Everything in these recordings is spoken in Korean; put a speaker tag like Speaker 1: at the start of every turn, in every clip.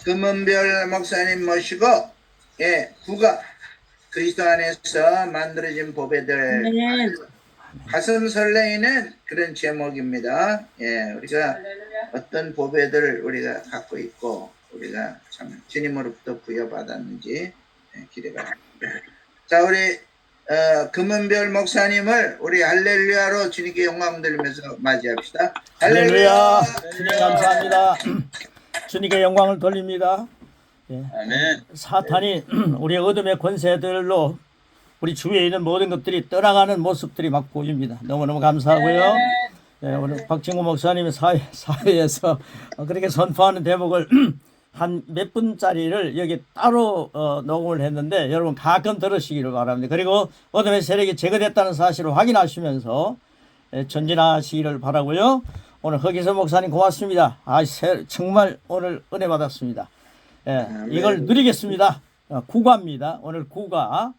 Speaker 1: 금은별 목사님 모시고 구가 그리스도 안에서 만들어진 보배들 가슴 설레이는 그런 제목입니다. 우리가 어떤 보배들을 우리가 갖고 있고 우리가 참 주님으로부터 부여받았는지 기대가 됩니다. 자, 우리 금은별 목사님을 우리 할렐루야로 주님께 영광 돌리면서 맞이합시다.
Speaker 2: 할렐루야. 주님 감사합니다. 주님께 영광을 돌립니다.
Speaker 3: 아멘.
Speaker 2: 사탄이 우리 어둠의 권세들로 우리 주위에 있는 모든 것들이 떠나가는 모습들이 막 보입니다. 너무너무 감사하고요. 오늘 박진구 목사님의 사회에서 그렇게 선포하는 대목을 한 몇 분짜리를 여기 따로 녹음을 했는데 여러분 가끔 들으시기를 바랍니다. 그리고 어둠의 세력이 제거됐다는 사실을 확인하시면서 전진하시기를 바라고요. 오늘 허기서 목사님 고맙습니다. 정말 오늘 은혜 받았습니다. 이걸 누리겠습니다. 구가입니다. 오늘 구가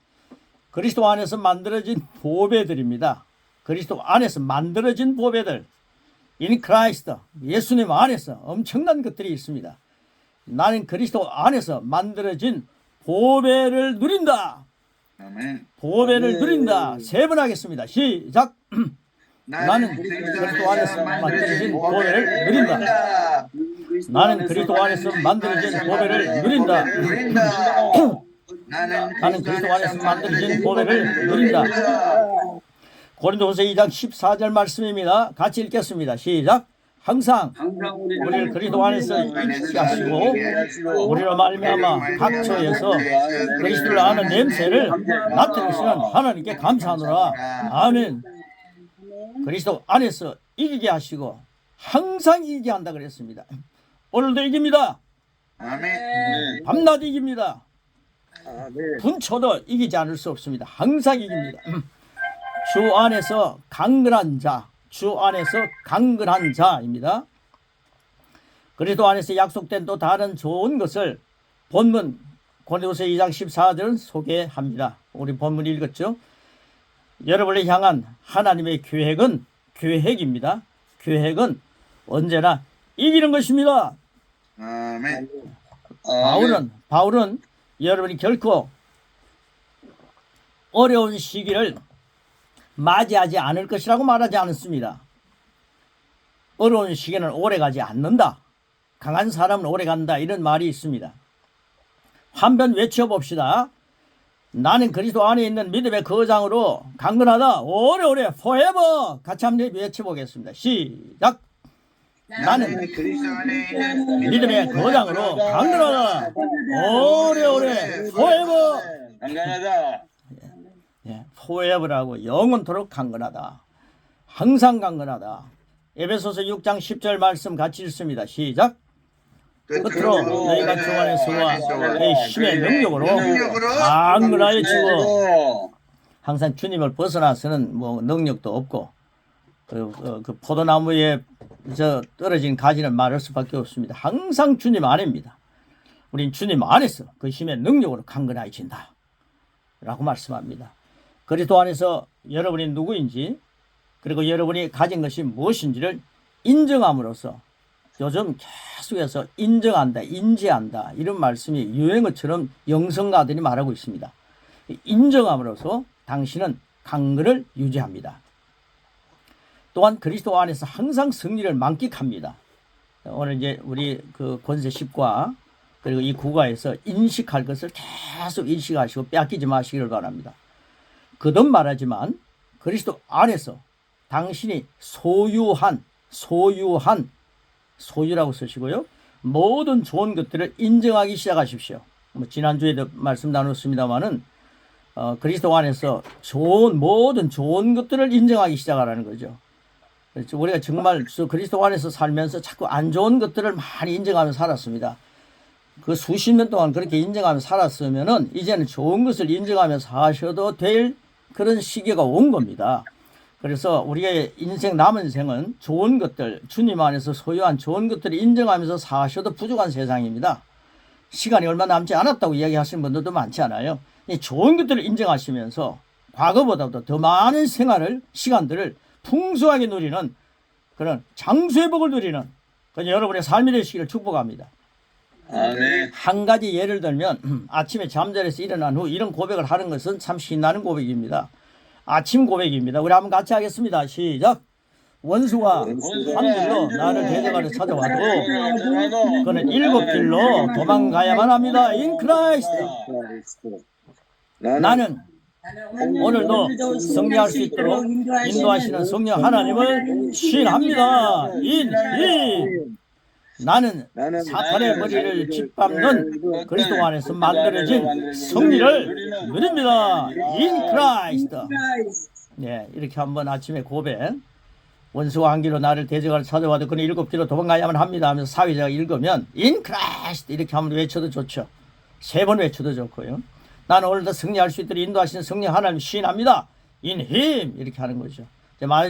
Speaker 2: 그리스도 안에서 만들어진 보배들입니다. 그리스도 안에서 만들어진 보배들, in Christ, 예수님 안에서 엄청난 것들이 있습니다. 나는 그리스도 안에서 만들어진 보배를 누린다.
Speaker 1: 아멘.
Speaker 2: 보배를 누린다. 세 번 하겠습니다. 시작. 나는 그리스도 안에서 만들어진 보배를 누린다. 나는 그리스도 안에서 만들어진 보배를 누린다. 나는 그리스도 안에서 만들어진 보배를 누린다. 고린도후서 2장 14절 말씀입니다. 같이 읽겠습니다. 시작. 항상 우리를 그리스도 안에서 있게 하시고 우리로 말미암아 각처에서 그리스도를 아는 냄새를 나타내시는 하나님께 감사하노라. 아멘. 그리스도 안에서 이기게 하시고 항상 이기게 한다 그랬습니다. 오늘도 이깁니다.
Speaker 1: 아멘.
Speaker 2: 밤낮 이깁니다. 분초도 이기지 않을 수 없습니다. 항상 이깁니다. 주 안에서 강건한 자, 주 안에서 강건한 자입니다. 그리스도 안에서 약속된 또 다른 좋은 것을 본문 고린도서 2장 14절은 소개합니다. 우리 본문 읽었죠? 여러분을 향한 하나님의 계획입니다. 계획은 언제나 이기는 것입니다.
Speaker 1: 아멘.
Speaker 2: 바울은 여러분이 결코 어려운 시기를 맞이하지 않을 것이라고 말하지 않았습니다. 어려운 시기는 오래가지 않는다. 강한 사람은 오래간다. 이런 말이 있습니다. 한번 외쳐봅시다. 나는 그리스도 안에 있는 믿음의 거장으로 강건하다. 오래오래 forever. 같이 한번 외쳐보겠습니다. 시작. 나는
Speaker 1: 그리스도 안에 있는
Speaker 2: 믿음의 거장으로 강건하다. 오래오래 forever.
Speaker 3: 강건하다.
Speaker 2: forever라고 영원토록 강건하다. 항상 강건하다. 에베소서 6장 10절 말씀 같이 읽습니다. 시작. 끝으로 너희가 주 안에서와 그의 힘의 능력으로 강건하여지고. 항상 주님을 벗어나서는 뭐 능력도 없고 그 포도나무에 떨어진 가지는 마를 수밖에 없습니다. 항상 주님 안에입니다. 우린 주님 안에서 그 힘의 능력으로 강건해진다 라고 말씀합니다. 그리스도 안에서 여러분이 누구인지 그리고 여러분이 가진 것이 무엇인지를 인정함으로써 요즘 계속해서 인정한다, 인지한다 이런 말씀이 유행어처럼 영성가들이 말하고 있습니다. 인정함으로써 당신은 강건을 유지합니다. 또한 그리스도 안에서 항상 승리를 만끽합니다. 오늘 이제 우리 그 권세 10과 그리고 이 구가에서 인식할 것을 계속 인식하시고 빼앗기지 마시기를 바랍니다. 거듭 말하지만 그리스도 안에서 당신이 소유라고 쓰시고요. 모든 좋은 것들을 인정하기 시작하십시오. 지난주에도 말씀 나눴습니다마는 그리스도 안에서 모든 좋은 것들을 인정하기 시작하라는 거죠. 그래서 우리가 정말 그리스도 안에서 살면서 자꾸 안 좋은 것들을 많이 인정하며 살았습니다. 그 수십 년 동안 그렇게 인정하며 살았으면은 이제는 좋은 것을 인정하며 사셔도 될 그런 시기가 온 겁니다. 그래서 우리의 인생 남은 생은 좋은 것들, 주님 안에서 소유한 좋은 것들을 인정하면서 사셔도 부족한 세상입니다. 시간이 얼마 남지 않았다고 이야기하시는 분들도 많지 않아요. 이 좋은 것들을 인정하시면서 과거보다도 더 많은 시간들을 풍성하게 누리는 그런 장수의 복을 누리는 여러분의 삶이 되시기를 축복합니다.
Speaker 3: 아멘.
Speaker 2: 한 가지 예를 들면 아침에 잠자리에서 일어난 후 이런 고백을 하는 것은 참 신나는 고백입니다. 아침 고백입니다. 우리 한번 같이 하겠습니다. 시작. 원수가 한 길로 나를 대적하려 찾아와도 그는 7길로 도망가야만 합니다. In Christ. 나는 오늘도 승리할 수 있도록 인도하시는 성령 하나님을 신합니다. 나는 사탄의 머리를 짓밟는 그리스도 안에서 만들어진 승리를 누립니다. In Christ. 네, 이렇게 한번 아침에 고백. 원수가 한 길로 나를 대적하러 찾아와도 그는 7길로 도망가야만 합니다 하면서 사회자가 읽으면 In Christ 이렇게 한번 외쳐도 좋죠. 3번 외쳐도 좋고요. 나는 오늘도 승리할 수 있도록 인도하시는 성령 하나님 시인합니다. In Him 이렇게 하는 거죠.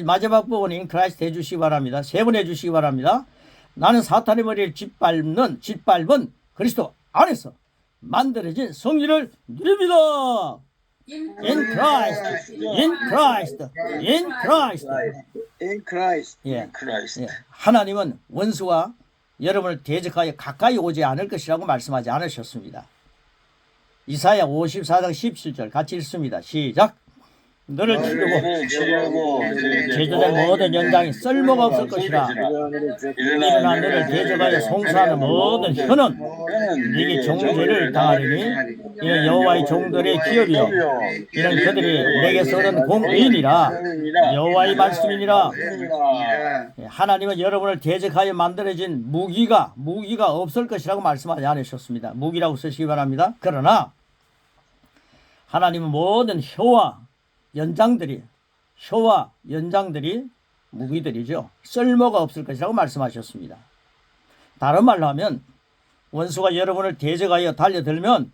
Speaker 2: 마지막 부분 In Christ 해주시기 바랍니다. 3번 해주시기 바랍니다. 나는 사탄의 머리를 짓밟은 그리스도 안에서 만들어진 승리를 누립니다. In Christ, in Christ, in Christ.
Speaker 4: In Christ.
Speaker 2: 예,
Speaker 3: 크라이스트.
Speaker 2: 예. 하나님은 원수가 여러분을 대적하여 가까이 오지 않을 것이라고 말씀하지 않으셨습니다. 이사야 54장 17절 같이 읽습니다. 시작. 너를 치르고 제자된 모든 연장이 쓸모가 없을 것이라. 일어나 너를 대적하여 송사하는 모든 혀는 네게 종죄를 당하리니 이는 여호와의 종들의 기업이요 이는 그들이 내게서 얻은 공의니라. 여호와의 말씀이니라. 하나님은 여러분을 대적하여 만들어진 무기가 없을 것이라고 말씀하지 않으셨습니다. 무기라고 쓰시기 바랍니다. 그러나 하나님은 모든 혀와 연장들이 무기들이죠. 쓸모가 없을 것이라고 말씀하셨습니다. 다른 말로 하면 원수가 여러분을 대적하여 달려들면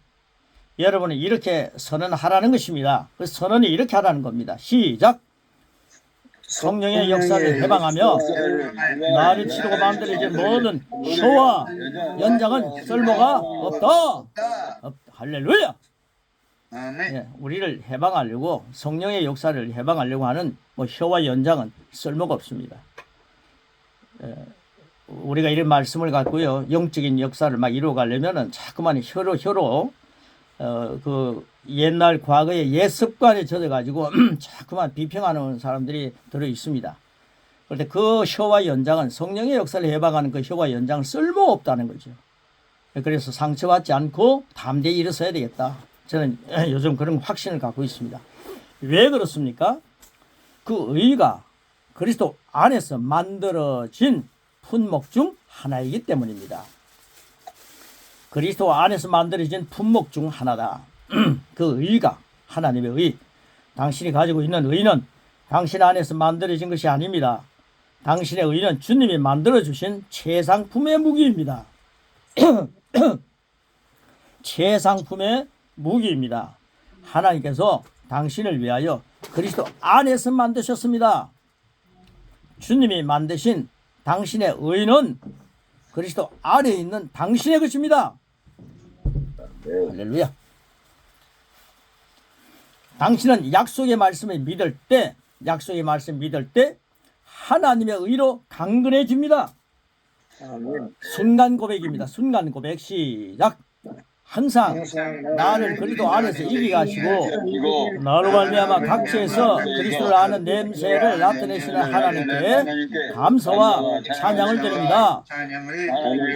Speaker 2: 여러분은 이렇게 선언하라는 것입니다. 그 선언이 이렇게 하라는 겁니다. 시작. 성령의 역사를 해방하며 나를 치르고 만들어진 모든 혀와 연장은 쓸모가 없다. 할렐루야.
Speaker 1: 아멘.
Speaker 2: 예, 우리를 해방하려고 성령의 역사를 해방하려고 하는 혀와 연장은 쓸모가 없습니다. 우리가 이런 말씀을 갖고요 영적인 역사를 막 이루어가려면은 자꾸만 혀로 그 옛날 과거의 옛 습관에 젖어가지고 자꾸만 비평하는 사람들이 들어 있습니다. 그런데 그 혀와 연장은 성령의 역사를 해방하는 그 혀와 연장은 쓸모 없다는 거죠. 그래서 상처받지 않고 담대히 일어서야 되겠다. 저는 요즘 그런 확신을 갖고 있습니다. 왜 그렇습니까? 그 의가 그리스도 안에서 만들어진 품목 중 하나이기 때문입니다. 그리스도 안에서 만들어진 품목 중 하나다. 그 의가 하나님의 의. 당신이 가지고 있는 의는 당신 안에서 만들어진 것이 아닙니다. 당신의 의는 주님이 만들어주신 최상품의 무기입니다. 최상품의 무기입니다. 하나님께서 당신을 위하여 그리스도 안에서 만드셨습니다. 주님이 만드신 당신의 의는 그리스도 안에 있는 당신의 것입니다. 할렐루야. 당신은 약속의 말씀을 믿을 때 하나님의 의로 강건해집니다. 순간 고백입니다. 순간 고백 시작. 항상 나를 그리스도 안에서 이기게 하시고 나로 말미암아 각처에서 그리스도를 아는 냄새를 나타내시는 하나님께 감사와 찬양을 드립니다.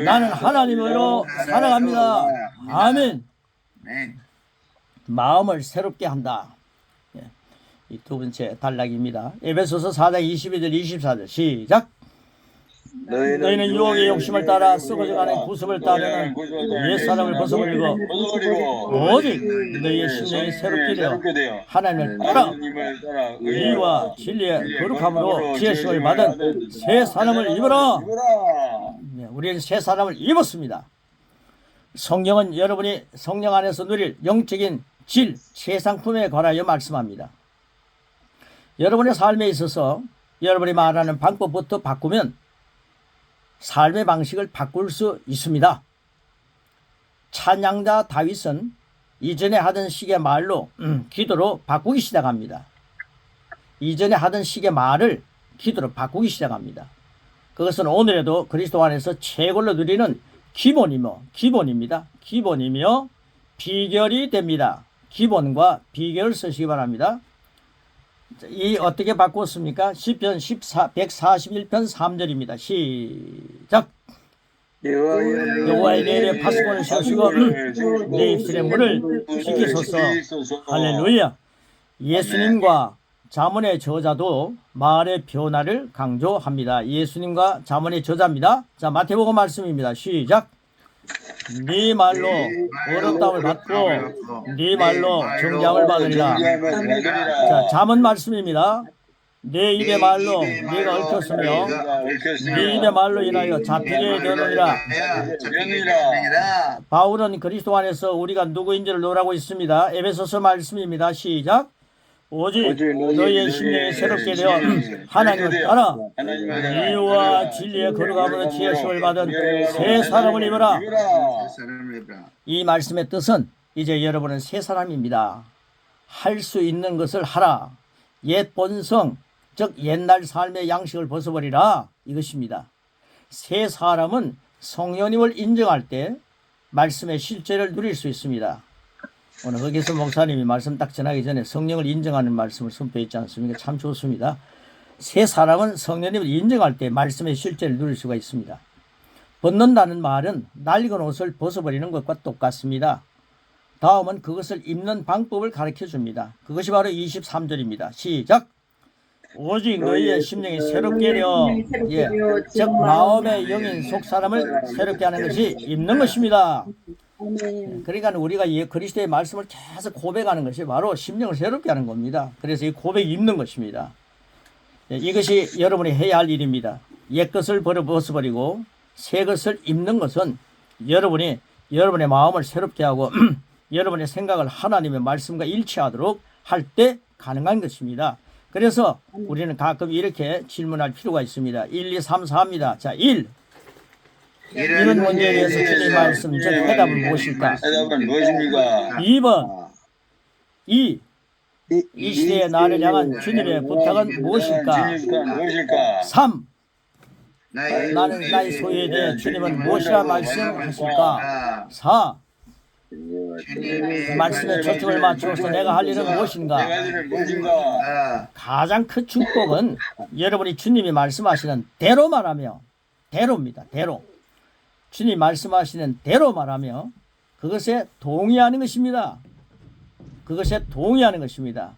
Speaker 2: 나는 하나님으로 살아갑니다. 아멘. 마음을 새롭게 한다. 이 두 번째 단락입니다. 에베소서 4장 22절 24절 시작. 너희는 유혹의 욕심을 따라 썩어져가는 구습을 따르는 옛사람을 벗어버리고 오직 너희의 심령이 새롭게 되어 하나님을 따라 의와 진리의 거룩함으로 지으심을 받은 새 사람을 입어라. 우리는 새 사람을 입었습니다. 성령은 여러분이 성령 안에서 누릴 영적인 질, 최상품에 관하여 말씀합니다. 여러분의 삶에 있어서 여러분이 말하는 방법부터 바꾸면 삶의 방식을 바꿀 수 있습니다. 찬양자 다윗은 이전에 하던 식의 말로 기도로 바꾸기 시작합니다. 이전에 하던 식의 말을 기도로 바꾸기 시작합니다. 그것은 오늘에도 그리스도 안에서 최고로 누리는 기본입니다. 기본이며 비결이 됩니다. 기본과 비결을 쓰시기 바랍니다. 이 어떻게 바꿨습니까? 시편 141편 3절입니다. 시작. 여호와의 내일에 파수꾼을 세우시고 내 입술의 문을 지키소서. 할렐루야. 예수님과 잠언의 저자도 말의 변화를 강조합니다. 예수님과 잠언의 저자입니다. 자, 마태복음 말씀입니다. 시작. 네 말로 어렵다움을 받고 네 말로 정죄함을 받으리라. 자, 잠언 말씀입니다. 내 입의 말로 네가 얽혔으며 네 입의 말로 인하여 잡히게 되느니라. 바울은 그리스도 안에서 우리가 누구인지를 논하고 있습니다. 에베소서 말씀입니다. 시작. 오직 너희의 심령이 새롭게 되어 하나님을 따라 의와 진리의 거룩함으로 지혜심을 받은 새 사람을 입어라. 이 말씀의 뜻은 이제 여러분은 새 사람입니다. 할 수 있는 것을 하라. 옛 본성, 즉 옛날 삶의 양식을 벗어버리라. 이것입니다. 새 사람은 성령님을 인정할 때 말씀의 실제를 누릴 수 있습니다. 오늘 거기서 목사님이 말씀 딱 전하기 전에 성령을 인정하는 말씀을 선포했지 않습니까? 참 좋습니다. 새 사람은 성령님을 인정할 때 말씀의 실제를 누릴 수가 있습니다. 벗는다는 말은 낡은 옷을 벗어버리는 것과 똑같습니다. 다음은 그것을 입는 방법을 가르쳐 줍니다. 그것이 바로 23절입니다. 시작. 오직 너희의 심령이 새롭게 되어 즉 마음의 영인 속사람을 새롭게 하는 것이 입는 것입니다. 그러니까 우리가 그리스도의 말씀을 계속 고백하는 것이 바로 심령을 새롭게 하는 겁니다. 그래서 이 고백이 입는 것입니다. 이것이 여러분이 해야 할 일입니다. 옛것을 벗어버리고 새 것을 입는 것은 여러분이 여러분의 마음을 새롭게 하고 여러분의 생각을 하나님의 말씀과 일치하도록 할 때 가능한 것입니다. 그래서 우리는 가끔 이렇게 질문할 필요가 있습니다. 1, 2, 3, 4입니다. 자, 1. 이런 문제에 대해서 주님의 말씀, 즉 해답은 무엇일까?
Speaker 3: 해답은 무엇입니까?
Speaker 2: 2번. 이 시대의 나를 향한 주님의 부탁은 무엇일까? 3. 나는 나의 소유에 대해 주님은 무엇이라 말씀하실까? 4. 말씀에 초점을 맞추어서 내가 할 일은 무엇인가? 가장 큰 축복은 여러분이 주님이 말씀하시는 대로 말하며, 대로입니다. 대로. 주님 말씀하시는 대로 말하며 그것에 동의하는 것입니다. 그것에 동의하는 것입니다.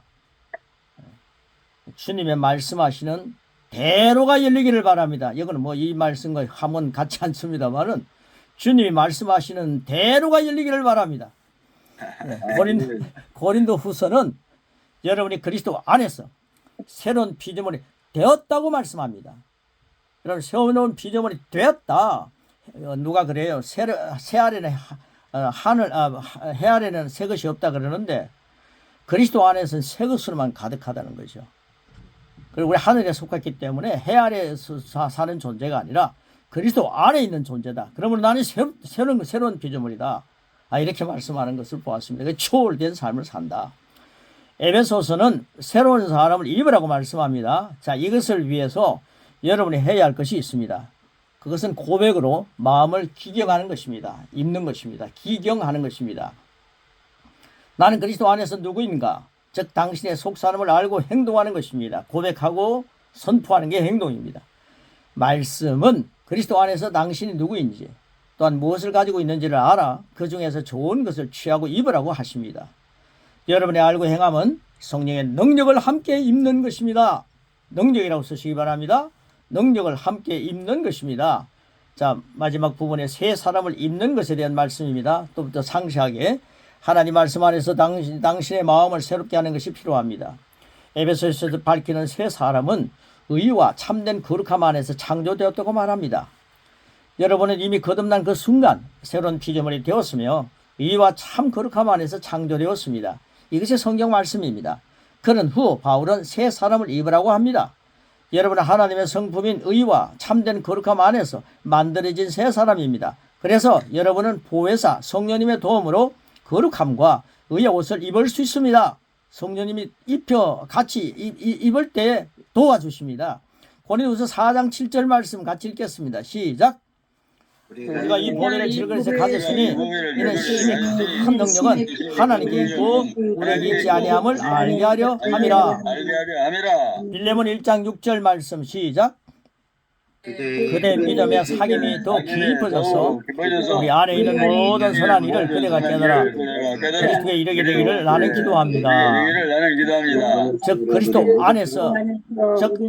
Speaker 2: 주님의 말씀하시는 대로가 열리기를 바랍니다. 이거는 뭐 이 말씀과 함은 같지 않습니다만은 주님이 말씀하시는 대로가 열리기를 바랍니다. 고린도 후서는 여러분이 그리스도 안에서 새로운 피조물이 되었다고 말씀합니다. 여러분, 새로운 피조물이 되었다. 누가 그래요? 새 아래는 해 아래는 새 것이 없다 그러는데 그리스도 안에서는 새 것으로만 가득하다는 거죠. 그리고 우리 하늘에 속했기 때문에 해 아래에서 사는 존재가 아니라 그리스도 안에 있는 존재다. 그러면 나는 새로운 피조물이다. 이렇게 말씀하는 것을 보았습니다. 초월된 삶을 산다. 에베소서는 새로운 사람을 입으라고 말씀합니다. 자, 이것을 위해서 여러분이 해야 할 것이 있습니다. 그것은 고백으로 마음을 기경하는 것입니다. 입는 것입니다. 기경하는 것입니다. 나는 그리스도 안에서 누구인가? 즉 당신의 속사람을 알고 행동하는 것입니다. 고백하고 선포하는 게 행동입니다. 말씀은 그리스도 안에서 당신이 누구인지 또한 무엇을 가지고 있는지를 알아 그 중에서 좋은 것을 취하고 입으라고 하십니다. 여러분의 알고 행함은 성령의 능력을 함께 입는 것입니다. 능력이라고 쓰시기 바랍니다. 능력을 함께 입는 것입니다. 자, 마지막 부분에 새 사람을 입는 것에 대한 말씀입니다. 또 더 상세하게 하나님 말씀 안에서 당신의 마음을 새롭게 하는 것이 필요합니다. 에베소서에서 밝히는 새 사람은 의와 참된 거룩함 안에서 창조되었다고 말합니다. 여러분은 이미 거듭난 그 순간 새로운 피조물이 되었으며 의와 참 거룩함 안에서 창조되었습니다. 이것이 성경 말씀입니다. 그런 후 바울은 새 사람을 입으라고 합니다. 여러분은 하나님의 성품인 의와 참된 거룩함 안에서 만들어진 새 사람입니다. 그래서 여러분은 보혜사 성령님의 도움으로 거룩함과 의의 옷을 입을 수 있습니다. 성령님이 같이 입을 때 도와주십니다. 고린도후서 4장 7절 말씀 같이 읽겠습니다. 시작. 우리가 이 보배를 질그릇에 가졌으니 이는 심히 큰 능력은 하나님께 있고 우리에게 있지 아니함을 알게 하려 함이라.
Speaker 3: 알게 하려 함이라.
Speaker 2: 빌레몬 1장 6절 말씀 시작. 그대 믿음의 사귐이 더 깊어져서 우리 안에 있는 모든 선한 일을 그대가 깨달아 그리스도에 이르게 되기를 나는 기도합니다.
Speaker 3: 나는 기도합니다.
Speaker 2: 즉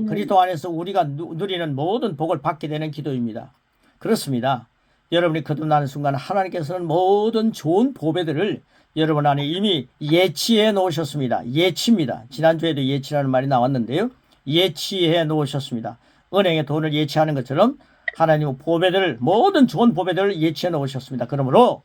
Speaker 2: 그리스도 안에서 우리가 누리는 모든 복을 받게 되는 기도입니다. 그렇습니다. 여러분이 거듭나는 순간 하나님께서는 모든 좋은 보배들을 여러분 안에 이미 예치해 놓으셨습니다. 예치입니다. 지난주에도 예치라는 말이 나왔는데요. 예치해 놓으셨습니다. 은행에 돈을 예치하는 것처럼 하나님은 보배들을 모든 좋은 보배들을 예치해 놓으셨습니다. 그러므로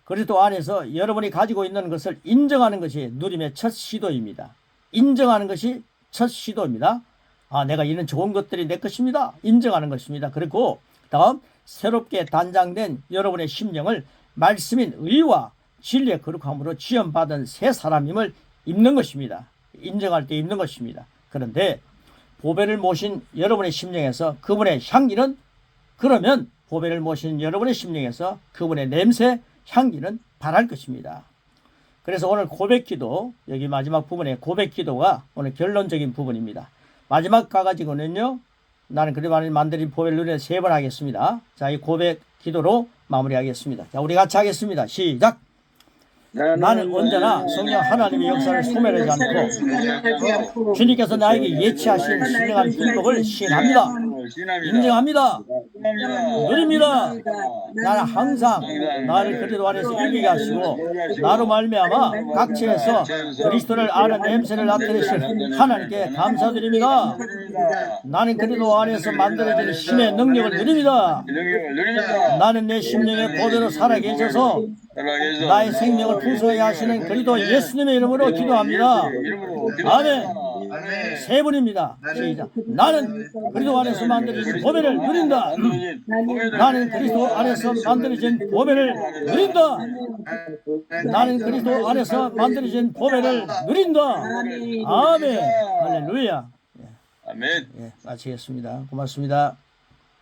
Speaker 2: 그리스도 안에서 여러분이 가지고 있는 것을 인정하는 것이 누림의 첫 시도입니다. 인정하는 것이 첫 시도입니다. 아, 내가 이런 좋은 것들이 내 것입니다. 인정하는 것입니다. 그리고 다음 새롭게 단장된 여러분의 심령을 말씀인 의와 진리의 거룩함으로 지음받은 새 사람임을 입는 것입니다. 인정할 때 입는 것입니다. 그런데 보배를 모신 여러분의 심령에서 그분의 향기는 그러면 보배를 모신 여러분의 심령에서 그분의 냄새, 향기는 바랄 것입니다. 그래서 오늘 고백기도 여기 마지막 부분에 고백기도가 오늘 결론적인 부분입니다. 마지막 가가지고는요. 나는 그리만을 만들인 보배를 누려 3번 하겠습니다. 자, 이 고백기도로 마무리하겠습니다. 자, 우리 같이 하겠습니다. 시작. 나는 언제나 성령 하나님의 역사를 소멸하지 않고 주님께서 나에게 예치하신 신령한 축복을 시인합니다. 인정합니다. 누립니다. 나는 항상 나를 그리스도 안에서 이기게 하시고 나로 말미암아 각지에서 그리스도를 아는 냄새를 나타내신 하나님께 감사드립니다. 나는 그리스도 안에서 만들어진 힘의 능력을 누립니다. 나는 내 심령의 보배로 살아계셔서 나의 생명을 풍성하게 하시는 그리스도 예수님의 이름으로 기도합니다. 아멘. 3분입니다. 시작. 나는 그리스도 안에서 만들어진 보배를 누린다. 나는 그리스도 안에서 만들어진 보배를 누린다. 나는 그리스도 안에서 만들어진 보배를 누린다. 아멘. 할렐루야.
Speaker 3: 아멘.
Speaker 2: 마치겠습니다. 고맙습니다.